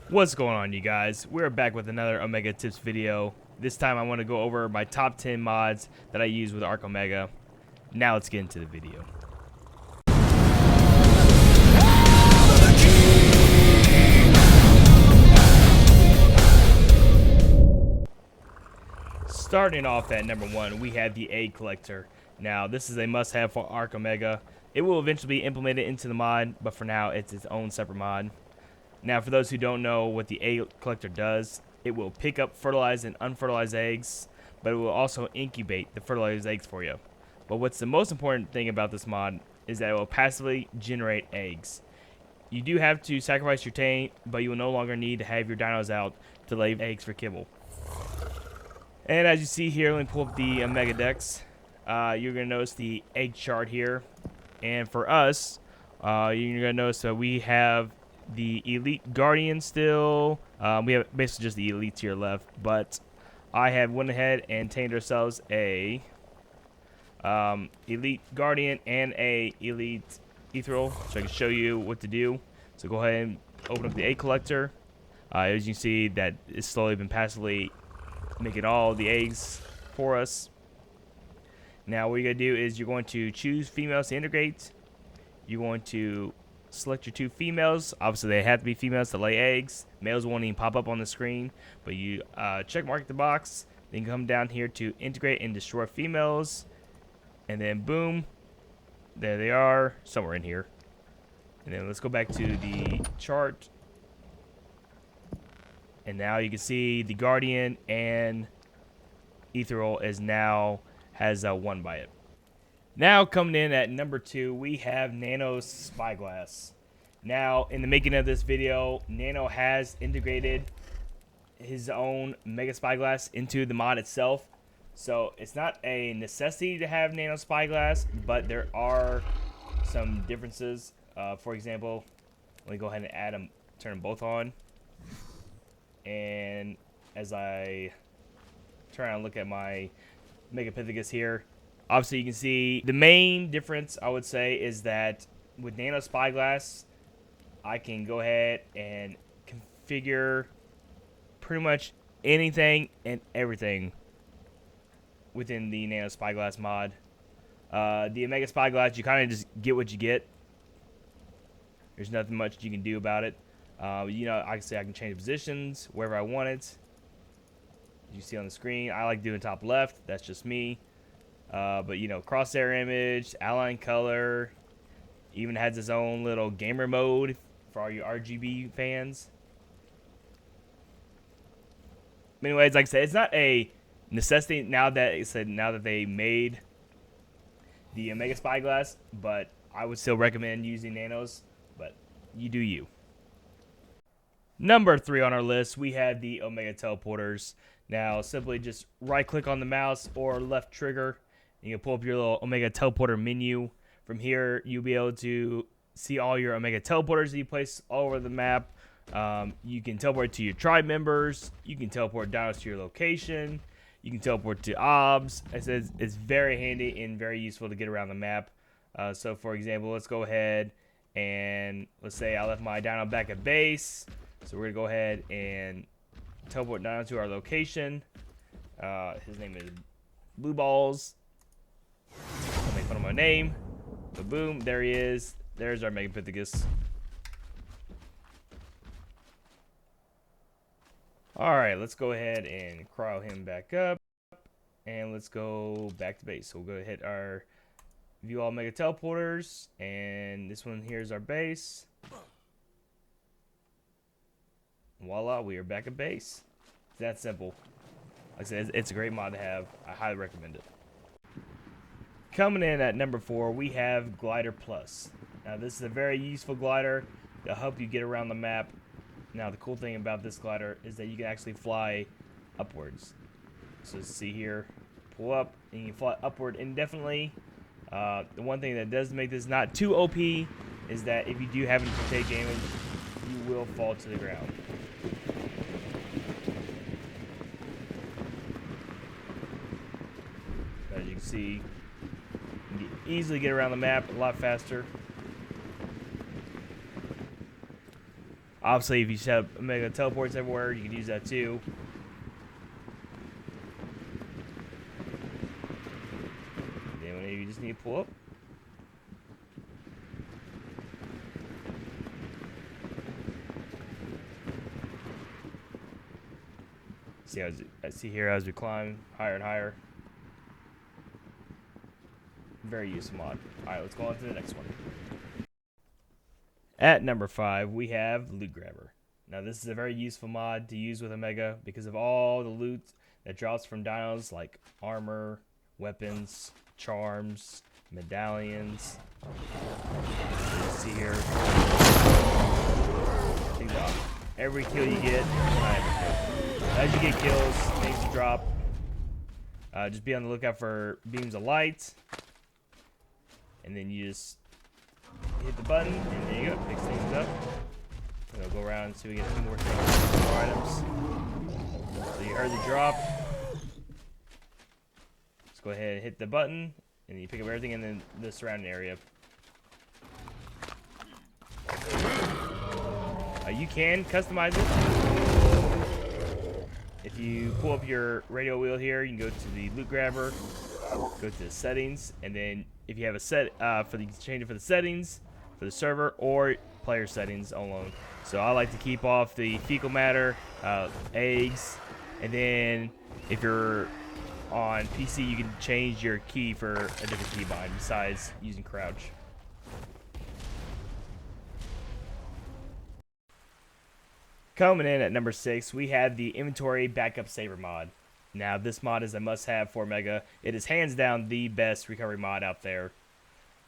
What's going on, you guys? We're back with another Omega Tips video. This time I want to go over my top 10 mods that I use with Arc Omega. Now let's get into the video. Starting off at number 1, we have the egg collector. Now this is a must-have for Arc Omega. It will eventually be implemented into the mod, but for now it's its own separate mod. Now, for those who don't know what the egg collector does, it will pick up fertilized and unfertilized eggs, but it will also incubate the fertilized eggs for you. But what's the most important thing about this mod is that it will passively generate eggs. You do have to sacrifice your tank, but you will no longer need to have your dinos out to lay eggs for kibble. And as you see here, let me pull up the Omega Dex. You're going to notice the egg chart here. And for us, you're going to notice that we have the Elite Guardian still. We have basically just the Elite tier left, but I have went ahead and tamed ourselves a Elite Guardian and a Elite Ethereal, so I can show you what to do. So go ahead and open up the egg collector. As you can see, that it's slowly been passively making all the eggs for us. Now what you're going to do is you're going to choose females to integrate. You're going to select your 2 females. Obviously they have to be females to lay eggs. Males won't even pop up on the screen, but you check mark the box, then come down here to integrate and destroy females, and then boom, there they are, somewhere in here. And then let's go back to the chart, and now you can see the Guardian and Ethereal is now has 1 by it. Now coming in at number 2, we have Nanohs Spyglass. Now in the making of this video, Nano has integrated his own Mega Spyglass into the mod itself. So it's not a necessity to have Nano Spyglass, but there are some differences. For example, let me go ahead and add them, turn them both on. And as I try and look at my Megapithecus here, obviously you can see the main difference, I would say, is that with Nano Spyglass, I can go ahead and configure pretty much anything and everything within the Nano Spyglass mod. The Omega Spyglass, you kind of just get what you get. There's nothing much you can do about it. You know, I can say I can change positions wherever I want it. As you see on the screen, I like doing top left. That's just me. But you know, crosshair image, outline color, even has its own little gamer mode for all you RGB fans. Anyways, like I said, it's not a necessity now that they made the Omega Spyglass, but I would still recommend using Nanos, but you do you. Number 3 on our list, we have the Omega Teleporters. Now, simply just right click on the mouse or left trigger. You can pull up your little Omega Teleporter menu. From here, you'll be able to see all your Omega Teleporters that you place all over the map. You can teleport to your tribe members. You can teleport dinos to your location. You can teleport to obs. It says it's very handy and very useful to get around the map. So, for example, let's go ahead and let's say I left my dino back at base. So we're going to go ahead and teleport dino to our location. His name is Blue Balls. I'll make fun of my name. But boom, there he is. There's our Megapithecus. Alright, let's go ahead and cryo him back up. And let's go back to base. So we'll go ahead and hit our view all Mega Teleporters. And this one here is our base. Voila, we are back at base. It's that simple. Like I said, it's a great mod to have. I highly recommend it. Coming in at number 4, we have Glider Plus. Now this is a very useful glider to help you get around the map. Now the cool thing about this glider is that you can actually fly upwards. So see here, pull up and you can fly upward indefinitely. The one thing that does make this not too OP is that if you do happen to take damage, you will fall to the ground. As you can see, you can easily get around the map a lot faster. Obviously, if you set up Omega teleports everywhere, you can use that too. Then whenever you just need to pull up. See here as we climb higher and higher. Very useful mod. Alright, let's go on to the next one. At number 5, we have Loot Grabber. Now, this is a very useful mod to use with Omega because of all the loot that drops from dinos like armor, weapons, charms, medallions. See here. Every kill you get, as you get kills, things drop. Just be on the lookout for beams of light, and then you just hit the button, and there you go, picks things up. We'll go around so we get a few more things, more items. So you heard the drop. Let's go ahead and hit the button, and you pick up everything in the surrounding area. You can customize it. If you pull up your radio wheel here, you can go to the Loot Grabber, go to the settings, and then if you have a set you can change it for the settings, for the server, or player settings alone. So I like to keep off the fecal matter, eggs, and then if you're on PC, you can change your key for a different keybind besides using crouch. Coming in at number 6, we have the Inventory Backup Saver mod. Now, this mod is a must-have for Omega. It is hands down the best recovery mod out there.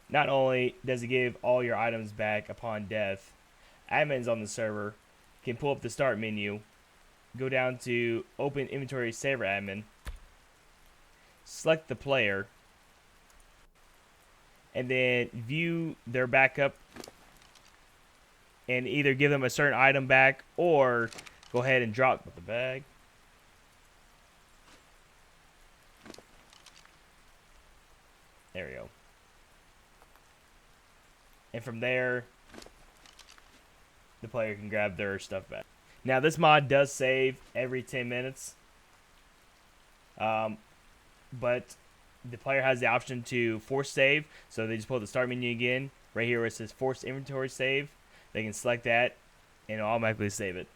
Not only does it give all your items back upon death, admins on the server can pull up the start menu, go down to Open Inventory Saver Admin, select the player, and then view their backup and either give them a certain item back or go ahead and drop the bag. There we go. And from there, the player can grab their stuff back. Now, this mod does save every 10 minutes. But the player has the option to force save. So they just pull the start menu again. Right here where it says force inventory save. They can select that and it'll automatically save it.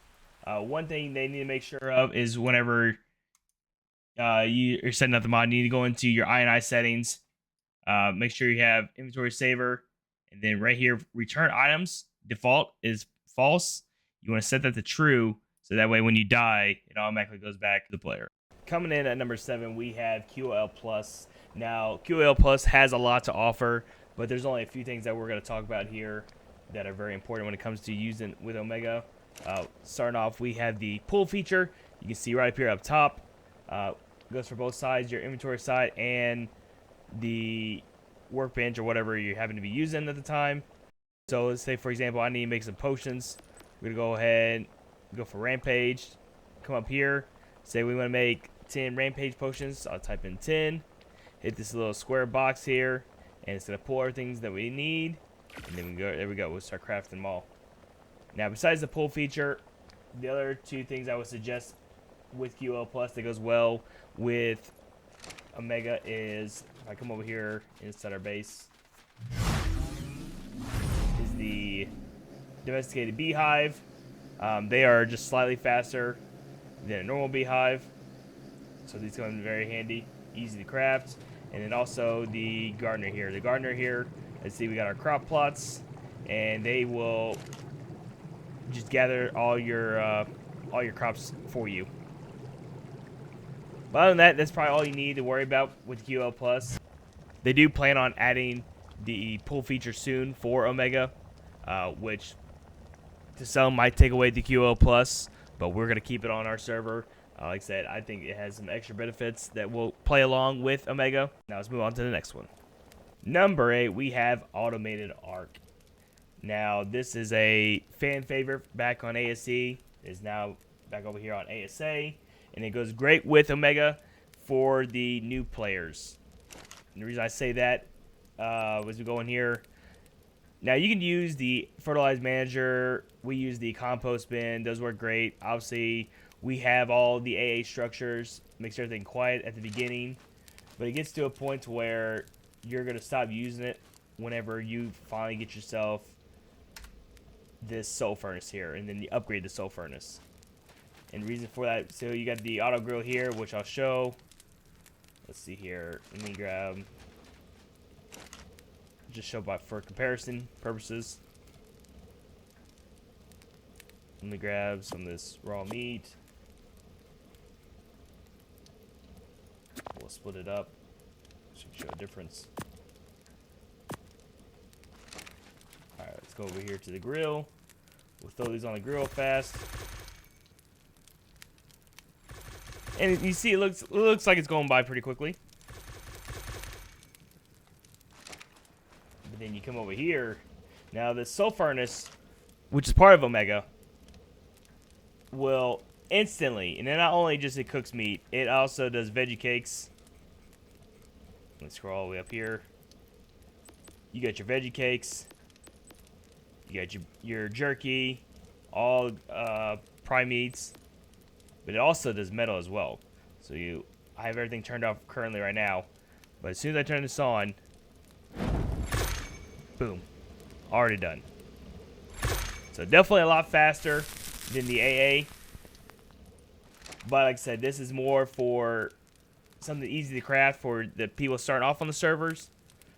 One thing they need to make sure of is whenever you're setting up the mod, you need to go into your INI settings. Make sure you have inventory saver. And then right here, return items. Default is false. You want to set that to true. So that way when you die, it automatically goes back to the player. Coming in at number 7, we have QOL Plus. Now, QOL Plus has a lot to offer, but there's only a few things that we're going to talk about here that are very important when it comes to using with Omega. Starting off, we have the pull feature. You can see right up here up top. Goes for both sides, your inventory side and the workbench or whatever you happen to be using at the time. So let's say, for example, I need to make some potions. We're going to go ahead, go for Rampage. Come up here. Say we want to make 10 Rampage potions. So I'll type in 10. Hit this little square box here. And it's going to pull everything that we need. And then there we go. We'll start crafting them all. Now, besides the pull feature, the other two things I would suggest with QL Plus that goes well with Omega is, if I come over here inside our base, is the domesticated beehive. They are just slightly faster than a normal beehive. So these come in very handy, easy to craft. And then also the gardener here. The gardener here, let's see, we got our crop plots, and they will just gather all your crops for you. But other than that, that's probably all you need to worry about with QL Plus. They do plan on adding the pull feature soon for Omega, which to some might take away the QL Plus, but we're going to keep it on our server. Like I said, I think it has some extra benefits that will play along with Omega. Now let's move on to the next one. Number 8, we have Automated Arc. Now, this is a fan favorite back on ASE. It is now back over here on ASA. And it goes great with Omega for the new players. And the reason I say that, as we go in here, Now you can use the fertilizer manager. We use the compost bin. Those work great. Obviously, we have all the AA structures. Makes everything quiet at the beginning, but it gets to a point where you're gonna stop using it whenever you finally get yourself this soul furnace here, and then you upgrade the soul furnace. And reason for that, so you got the auto grill here, which I'll show. Let's see here. Let me grab. Just show by for comparison purposes. Let me grab some of this raw meat. We'll split it up. Should show a difference. Alright, let's go over here to the grill. We'll throw these on the grill fast. And you see it looks like it's going by pretty quickly. But then you come over here. Now the soul furnace, which is part of Omega, will instantly, and then not only just it cooks meat, it also does veggie cakes. Let's scroll all the way up here. You got your veggie cakes. You got your jerky, all prime meats. But it also does metal as well. So I have everything turned off currently right now. But as soon as I turn this on, boom, already done. So definitely a lot faster than the AA. But like I said, this is more for something easy to craft for the people starting off on the servers,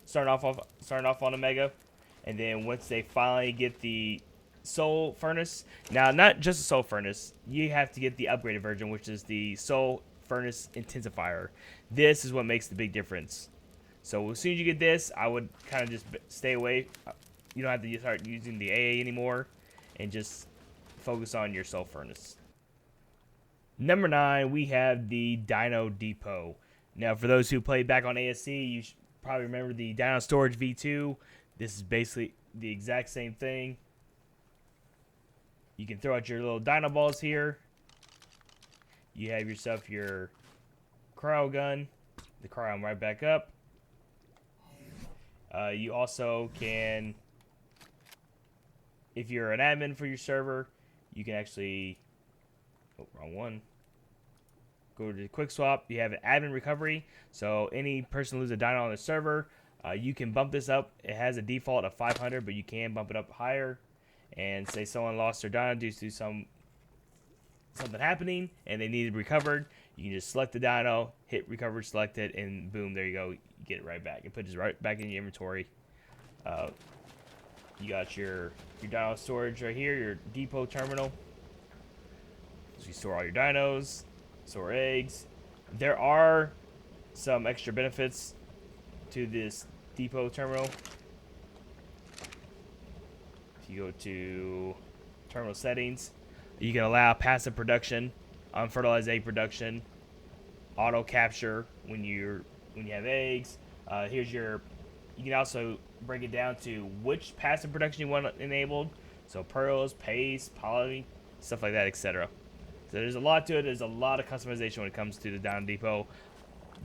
starting off on Omega, and then once they finally get the soul furnace. Now, not just the soul furnace, you have to get the upgraded version, which is the soul furnace intensifier. This is what makes the big difference. So as soon as you get this, I would kind of just stay away. You don't have to start using the AA anymore, and just focus on your soul furnace. Number 9, we have the Dino Depot. Now, for those who played back on ASC, you should probably remember the Dino Storage V2. This is basically the exact same thing. You can throw out your little dino balls here. You have yourself your cryo gun. The cryo right back up. You also can, if you're an admin for your server, you can actually, oh, wrong one. Go to the quick swap. You have an admin recovery. So any person loses a dino on the server, you can bump this up. It has a default of 500, but you can bump it up higher. And say someone lost their dino due to something happening and they needed recovered, you can just select the dino, hit recover, select it, and boom, there you go. You get it right back. It puts it right back in your inventory. You got your dino storage right here, your depot terminal. So you store all your dinos, store eggs. There are some extra benefits to this depot terminal. You go to terminal settings, you can allow passive production, unfertilized egg production, auto capture when you have eggs. Here's you can also break it down to which passive production you want enabled. So pearls, paste, poly, stuff like that, etc. So there's a lot to it. There's a lot of customization when it comes to the Dino Depot.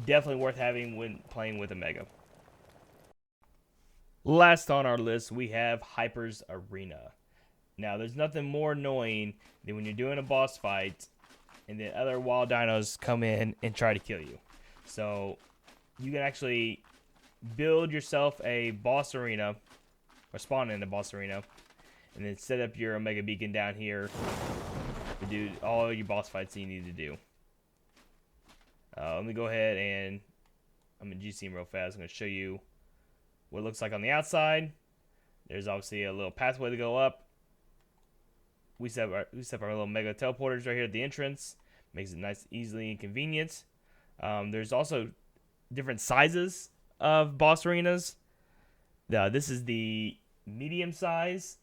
Definitely worth having when playing with Omega. Last on our list, we have Hyper's Arena. Now, there's nothing more annoying than when you're doing a boss fight and then other wild dinos come in and try to kill you. So, you can actually build yourself a boss arena, or spawn in a boss arena, and then set up your Omega Beacon down here to do all your boss fights that you need to do. Let me go ahead and I'm in GC real fast. I'm going to show you what it looks like on the outside. There's obviously a little pathway to go up. We set our little mega teleporters right here at the entrance. Makes it nice, easily and convenient. There's also different sizes of boss arenas. This is the medium size.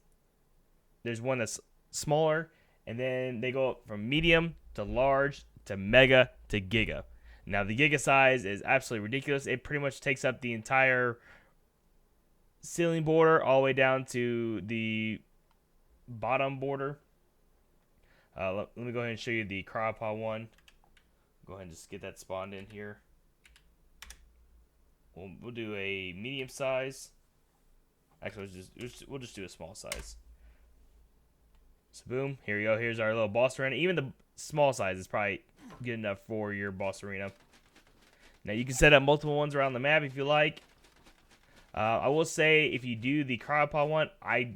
There's one that's smaller, and then they go up from medium to large to mega to giga. Now the giga size is absolutely ridiculous. It pretty much takes up the entire ceiling border all the way down to the bottom border. Let me go ahead and show you the cryopod one. Go ahead and just get that spawned in here. We'll do a medium size. Actually, we'll just do a small size. So boom, here we go. Here's our little boss arena. Even the small size is probably good enough for your boss arena. Now you can set up multiple ones around the map if you like. I will say if you do the cryopod one, I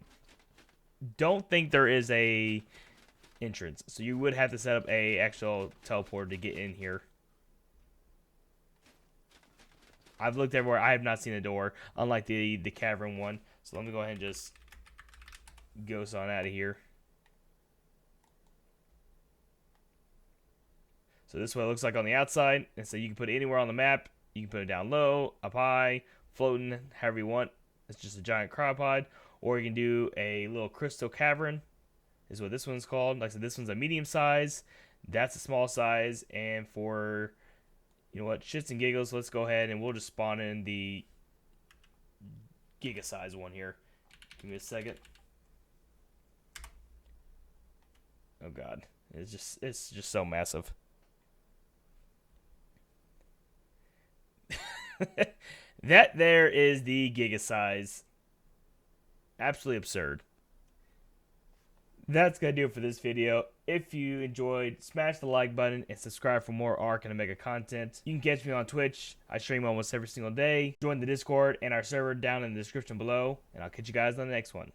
don't think there is a entrance, so you would have to set up a actual teleporter to get in here. I've looked everywhere. I have not seen a door, unlike the cavern one. So let me go ahead and just ghost on out of here. So this is what it looks like on the outside. And so you can put it anywhere on the map. You can put it down low, up high, floating, however you want. It's just a giant cryopod. Or you can do a little crystal cavern, is what this one's called. Like I said, this one's a medium size. That's a small size. And for, you know what, shits and giggles, let's go ahead and we'll just spawn in the giga size one here. Give me a second. Oh god, it's just so massive. That there is the giga size. Absolutely absurd. That's gonna do it for this video. If you enjoyed, smash the like button and subscribe for more Ark and Omega content. You can catch me on Twitch. I stream almost every single day. Join the Discord and our server down in the description below, and I'll catch you guys on the next one.